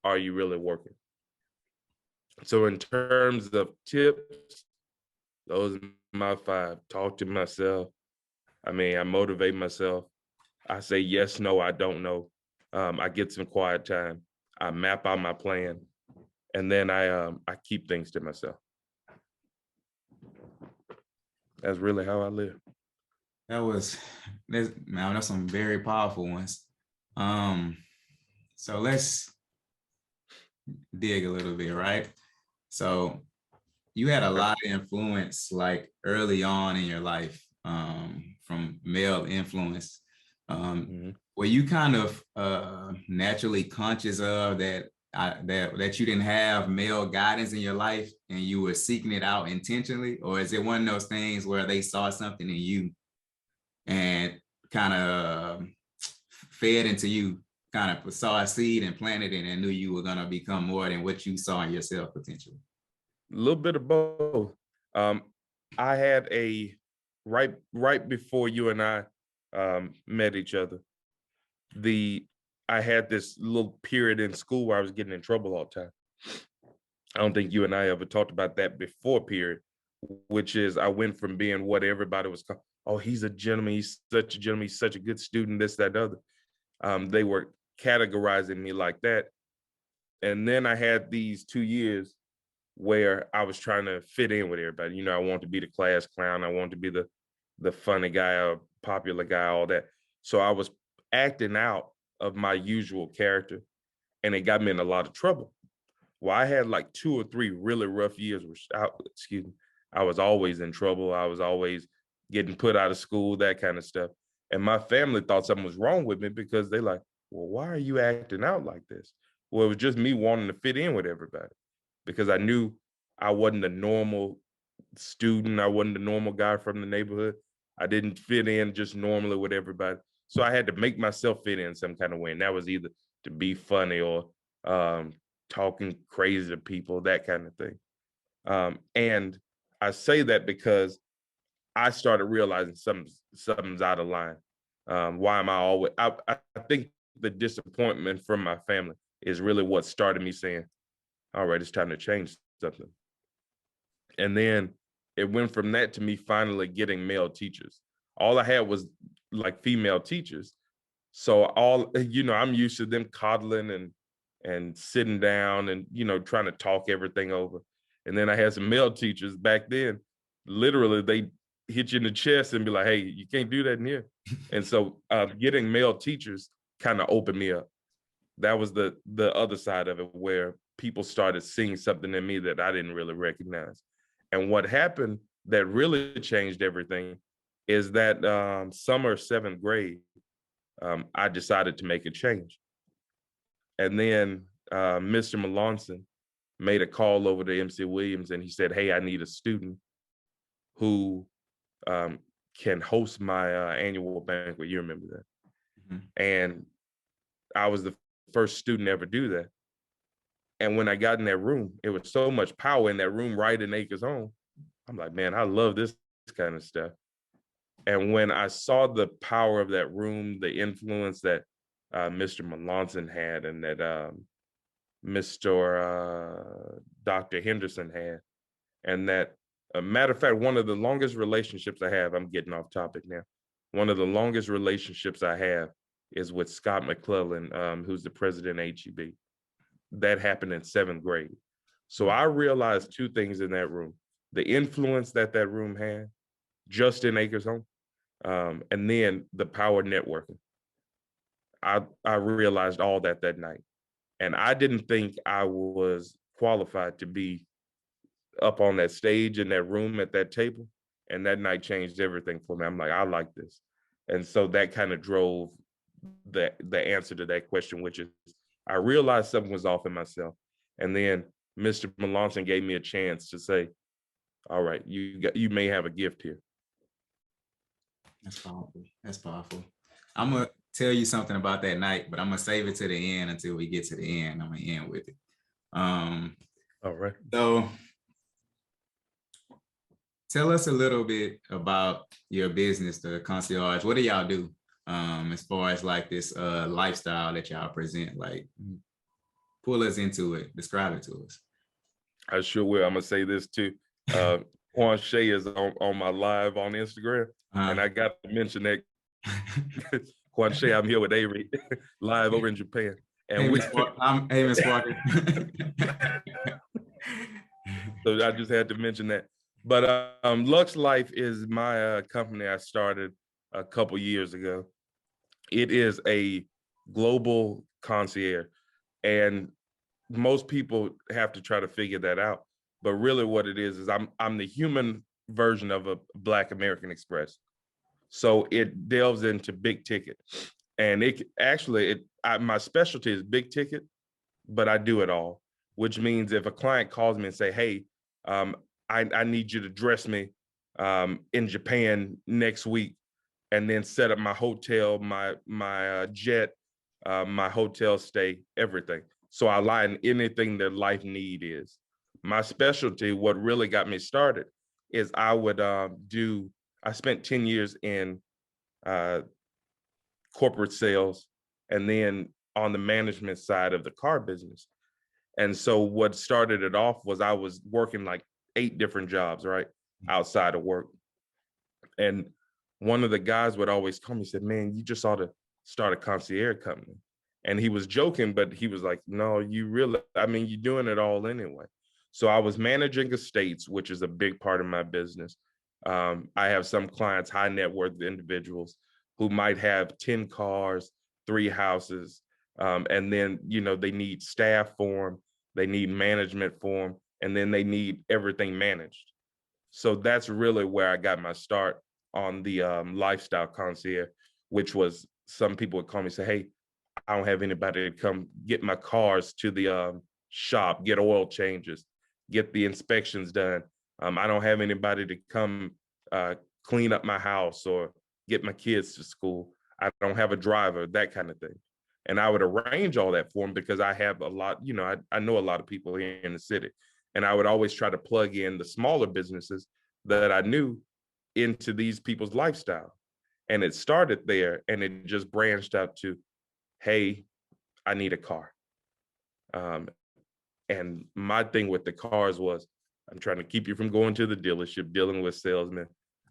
are you really working? So in terms of tips, those are my 5. Talk to myself. I mean, I motivate myself. I say yes, no, I don't know. I get some quiet time. I map out my plan, and then I keep things to myself. That's really how I live. That's some very powerful ones. So let's dig a little bit, right? So you had a Okay. lot of influence like early on in your life, from male influence. Mhm. Were you kind of naturally conscious of that you didn't have male guidance in your life and you were seeking it out intentionally? Or is it one of those things where they saw something in you and kind of fed into you, kind of saw a seed and planted it and knew you were going to become more than what you saw in yourself potentially? A little bit of both. Um, I had a right before you and I met each other. The I had this little period in school where I was getting in trouble all the time. I don't think you and I ever talked about that before, period, which is I went from being what everybody was called. Oh, he's a gentleman. He's such a gentleman. He's such a good student. This, that, other. They were categorizing me like that. And then I had these 2 years where I was trying to fit in with everybody. You know, I wanted to be the class clown. I wanted to be the funny guy or popular guy, all that. So I was acting out of my usual character, and it got me in a lot of trouble. Well, I had like 2 or 3 really rough years where excuse me, I was always in trouble. I was always getting put out of school, that kind of stuff. And my family thought something was wrong with me because they like, well, why are you acting out like this? Well, it was just me wanting to fit in with everybody because I knew I wasn't a normal student. I wasn't the normal guy from the neighborhood. I didn't fit in just normally with everybody. So I had to make myself fit in some kind of way. And that was either to be funny or um, talking crazy to people, that kind of thing. And I say that because I started realizing something's out of line. Why am I always? I think the disappointment from my family is really what started me saying, "All right, it's time to change something." And then it went from that to me finally getting male teachers. All I had was like female teachers. So I'm used to them coddling and sitting down and trying to talk everything over. And then I had some male teachers back then. Literally, they hit you in the chest and be like, "Hey, you can't do that in here." And so getting male teachers kind of opened me up. That was the other side of it, where people started seeing something in me that I didn't really recognize. And what happened that really changed everything is that summer of 7th grade, I decided to make a change. And then Mr. Melanson made a call over to MC Williams and he said, "Hey, I need a student who um, can host my annual banquet." You remember that. Mhm. And I was the first student to ever do that. And when I got in that room, it was so much power in that room right in Acres Home. I'm like, man, I love this kind of stuff. And when I saw the power of that room, the influence that Mr. Melanson had and that Mr. Dr. Henderson had, and that, a matter of fact, one of the longest relationships I have, I'm getting off topic now. One of the longest relationships I have is with Scott McClellan, who's the president of HEB. That happened in 7th grade. So I realized 2 things in that room: the influence that that room had just in Acres Home, and then the power networking. I realized all that night, and I didn't think I was qualified to be up on that stage in that room at that table. And that night changed everything for me. I'm like, I like this, and so that kind of drove the answer to that question, which is I realized something was off in myself, and then Mr. Melanson gave me a chance to say, all right, you may have a gift here. That's powerful. That's powerful. I'm gonna tell you something about that night, but I'm gonna save it to the end until we get to the end. I'm gonna end with it. Um, All right. so tell us a little bit about your business, the concierge. What do y'all do? As far as like this lifestyle that y'all present, like pull us into it. Describe it to us. I sure will. I'm gonna say this too. Quan Shay is on my live on Instagram, and I got to mention that Quan Shay, I'm here with Avery live over in Japan, and Hey, Miss Walker. So I just had to mention that. But Lux Life is my company I started a couple years ago. It is a global concierge, and most people have to try to figure that out. But really, what it is I'm the human version of a Black American Express. So it delves into big ticket, and my specialty is big ticket, but I do it all, which means if a client calls me and say, hey, um, I need you to dress me in Japan next week, and then set up my hotel, my jet, my hotel stay, everything. So I align anything that life need is. My specialty, what really got me started, is I spent 10 years in uh, corporate sales, and then on the management side of the car business. And so what started it off was I was working like 8 different jobs, right, outside of work. And one of the guys would always call me and said, man, you just ought to start a concierge company. And he was joking, but he was like, no, you're doing it all anyway. So I was managing estates, which is a big part of my business. I have some clients, high net worth individuals, who might have 10 cars, 3 houses, and then, they need staff for them, they need management for them, and then they need everything managed. So that's really where I got my start on the lifestyle concierge, which was, some people would call me and say, hey, I don't have anybody to come get my cars to the shop, get oil changes, get the inspections done. I don't have anybody to come clean up my house or get my kids to school. I don't have a driver, that kind of thing. And I would arrange all that for them because I have a lot, I know a lot of people here in the city. And I would always try to plug in the smaller businesses that I knew into these people's lifestyle. And it started there, and it just branched out to, hey, I need a car. Um, and my thing with the cars was, I'm trying to keep you from going to the dealership, dealing with salesmen.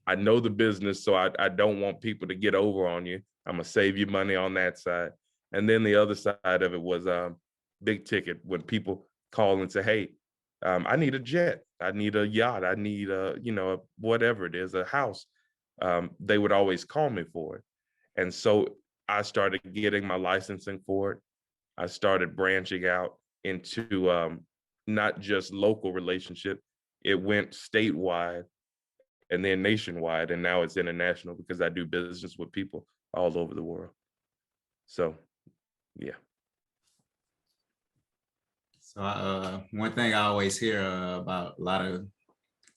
I know the business, so I don't want people to get over on you. I'm gonna save you money on that side. And then the other side of it was big ticket, when people call and say, hey, I need a jet, I need a yacht, I need whatever it is, a house. They would always call me for it. And so I started getting my licensing for it. I started branching out into not just local relationship. It went statewide and then nationwide, and now it's international because I do business with people all over the world. So, yeah. So one thing I always hear about a lot of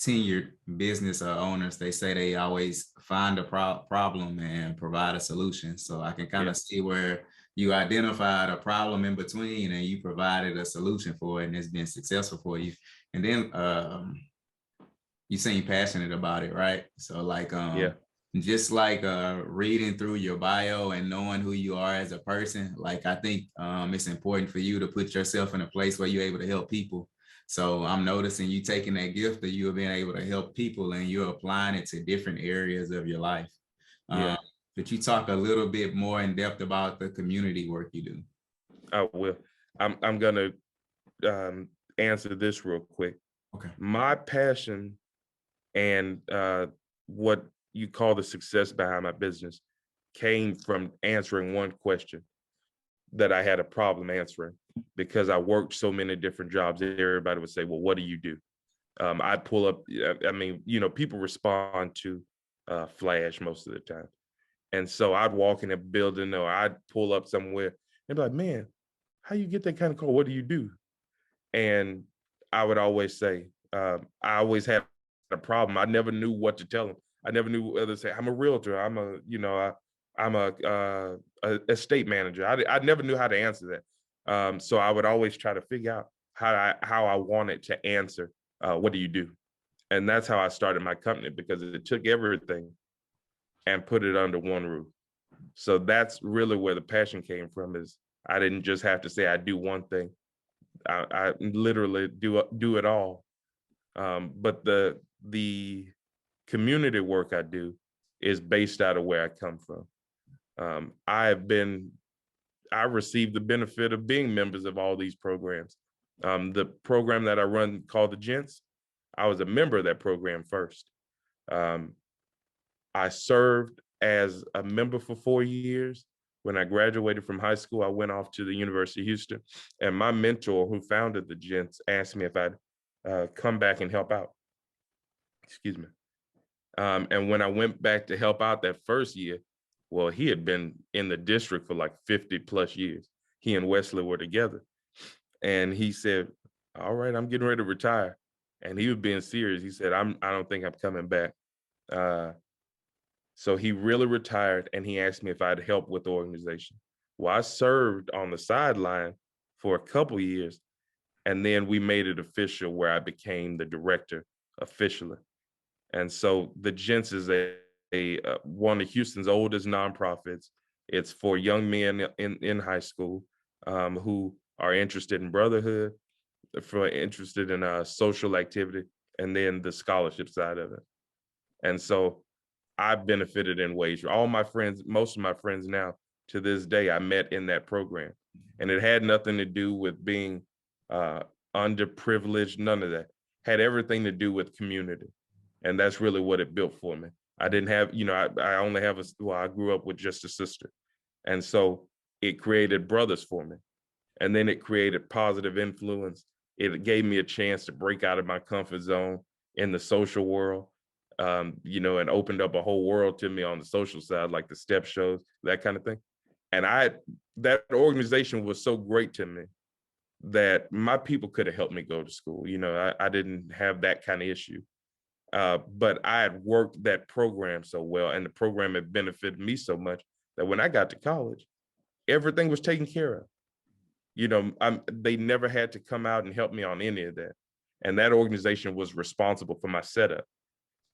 tenured business owners, they say they always find a problem and provide a solution. So I can kind of see where you identified a problem in between and you provided a solution for it, and it's been successful for you. And then you seem passionate about it, right? So like just like reading through your bio and knowing who you are as a person, like I think it's important for you to put yourself in a place where you're able to help people. So I'm noticing you taking that gift that you have been able to help people and you're applying it to different areas of your life. Could you talk a little bit more in depth about the community work you do? I will. I'm gonna answer this real quick. Okay. My passion and what you call the success behind my business came from answering one question that I had a problem answering, because I worked so many different jobs. Everybody would say, well, what do you do? I pull up, people respond to flash most of the time. And so I'd walk in a building, or I'd pull up somewhere and be like, man, how you get that kind of call? What do you do? And I would always say, I always had a problem. I never knew what to tell them. I never knew whether to say, I'm a realtor. I'm a estate manager. I never knew how to answer that. So I would always try to figure out how I wanted to answer. What do you do? And that's how I started my company, because it took everything and put it under one roof. So that's really where the passion came from. Is I didn't just have to say I do one thing. I literally do it all. But the community work I do is based out of where I come from. I received the benefit of being members of all these programs. The program that I run called the Gents, I was a member of that program first. Um, I served as a member for 4 years. When I graduated from high school, I went off to the University of Houston, and my mentor, who founded the Gents, asked me if I'd come back and help out. Excuse me. And when I went back to help out that first year, well, he had been in the district for like 50 plus years. He and Wesley were together. And he said, all right, I'm getting ready to retire. And he was being serious. He said, I don't think I'm coming back. Uh, so he really retired, and he asked me if I'd help with the organization. Well, I served on the sideline for a couple years, and then we made it official where I became the director officially. And so the Gents is one of Houston's oldest nonprofits. It's for young men in high school who are interested in brotherhood, for interested in social activity, and then the scholarship side of it. And so I've benefited in ways. All my friends, most of my friends now to this day, I met in that program. And it had nothing to do with being underprivileged, none of that. Had everything to do with community. And that's really what it built for me. I didn't have, I only have I grew up with just a sister. And so it created brothers for me. And then it created positive influence. It gave me a chance to break out of my comfort zone in the social world, and opened up a whole world to me on the social side, like the step shows, that kind of thing. And that organization was so great to me that my people could have helped me go to school. I didn't have that kind of issue. But I had worked that program so well, and the program had benefited me so much that when I got to college, everything was taken care of. They never had to come out and help me on any of that. And that organization was responsible for my setup.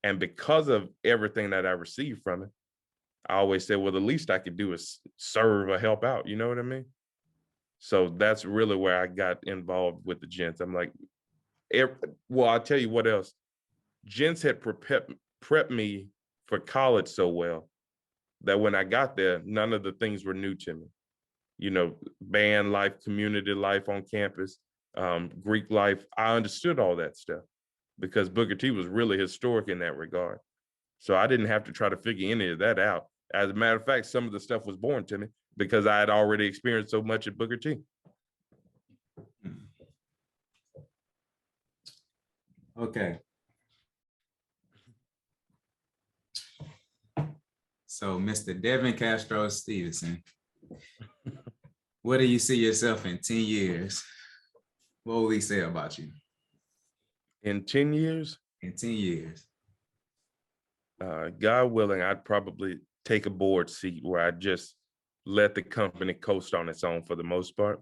And because of everything that I received from it, I always said, well, the least I could do is serve or help out. You know what I mean? So that's really where I got involved with the Gents. I'm like, well, I'll tell you what else. Gents had prepped me for college so well that when I got there, none of the things were new to me. Band life, community life on campus, Greek life. I understood all that stuff because Booker T was really historic in that regard. So I didn't have to try to figure any of that out. As a matter of fact, some of the stuff was born to me because I had already experienced so much at Booker T. Okay. So, Mr. Devin Castro Stevenson, where do you see yourself in 10 years? What will we say about you? In 10 years? In 10 years. God willing, I'd probably take a board seat where I just let the company coast on its own for the most part.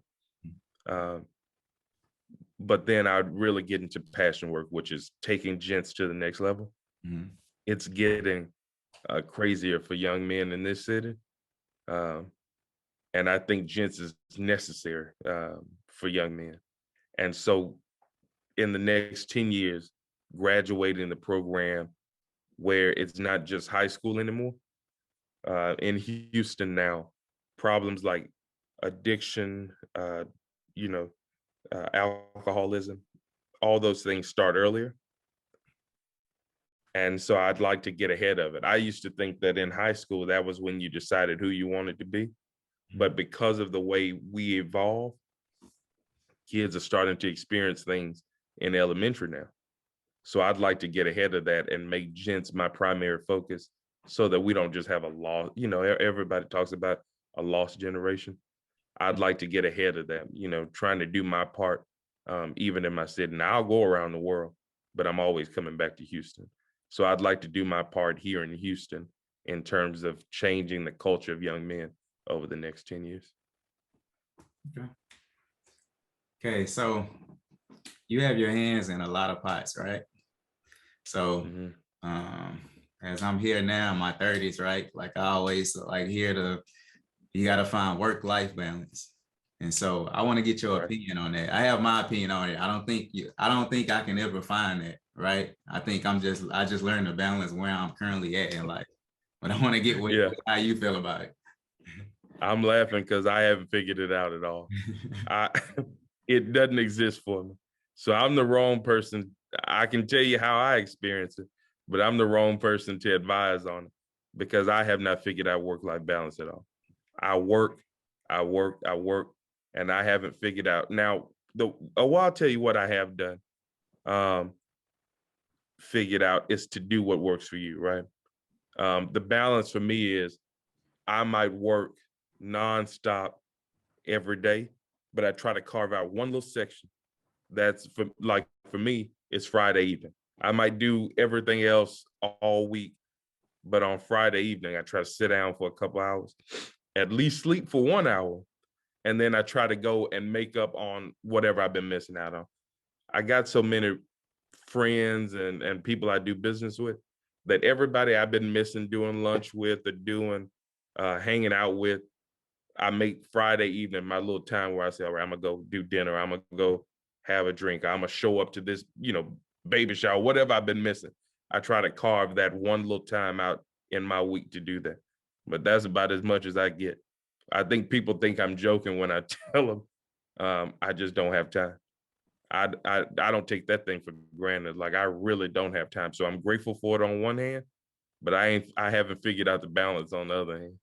But then I'd really get into passion work, which is taking Gents to the next level. Mm-hmm. It's getting crazier for young men in this city. And I think Gents is necessary for young men. And so in the next 10 years, graduating the program where it's not just high school anymore. In Houston now, problems like addiction, alcoholism, all those things start earlier. And so I'd like to get ahead of it. I used to think that in high school, that was when you decided who you wanted to be. But because of the way we evolve, kids are starting to experience things in elementary now. So I'd like to get ahead of that and make Gents my primary focus so that we don't just have a lost, everybody talks about a lost generation. I'd like to get ahead of that, trying to do my part, even in my city. Now I'll go around the world, but I'm always coming back to Houston. So I'd like to do my part here in Houston in terms of changing the culture of young men over the next 10 years. Okay, so you have your hands in a lot of pots, right? So as I'm here now in my 30s, right? Like I always hear you got to find work-life balance. And so I want to get your Right. opinion on that. I have my opinion on it. I don't think I can ever find that, right? I think I just learned to balance where I'm currently at in life. But I want to get Yeah. how you feel about it. I'm laughing because I haven't figured it out at all. I it doesn't exist for me. So I'm the wrong person. I can tell you how I experience it, but I'm the wrong person to advise on it because I have not figured out work-life balance at all. I work, I work, and I haven't figured out. Now, I'll tell you what I have done. Um, Figured out is to do what works for you, right? The balance for me is I might work nonstop every day, but I try to carve out one little section that's for me, it's Friday evening. I might do everything else all week, but on Friday evening, I try to sit down for a couple hours, at least sleep for 1 hour, and then I try to go and make up on whatever I've been missing out on. I got so many friends and people I do business with that everybody I've been missing doing lunch with or doing hanging out with, I make Friday evening my little time where I say, all right, I'm gonna go do dinner. I'm gonna go have a drink. I'm gonna show up to this, baby shower, whatever I've been missing. I try to carve that one little time out in my week to do that. But that's about as much as I get. I think people think I'm joking when I tell them I just don't have time. I don't take that thing for granted. Like I really don't have time. So I'm grateful for it on one hand, but I haven't figured out the balance on the other hand.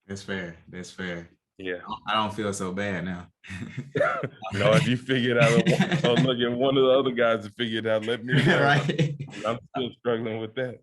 That's fair. That's fair. Yeah. I don't feel so bad now. No, if you figure it out, look, and one of the other guys that figured it out, let me know. Right. I'm still struggling with that.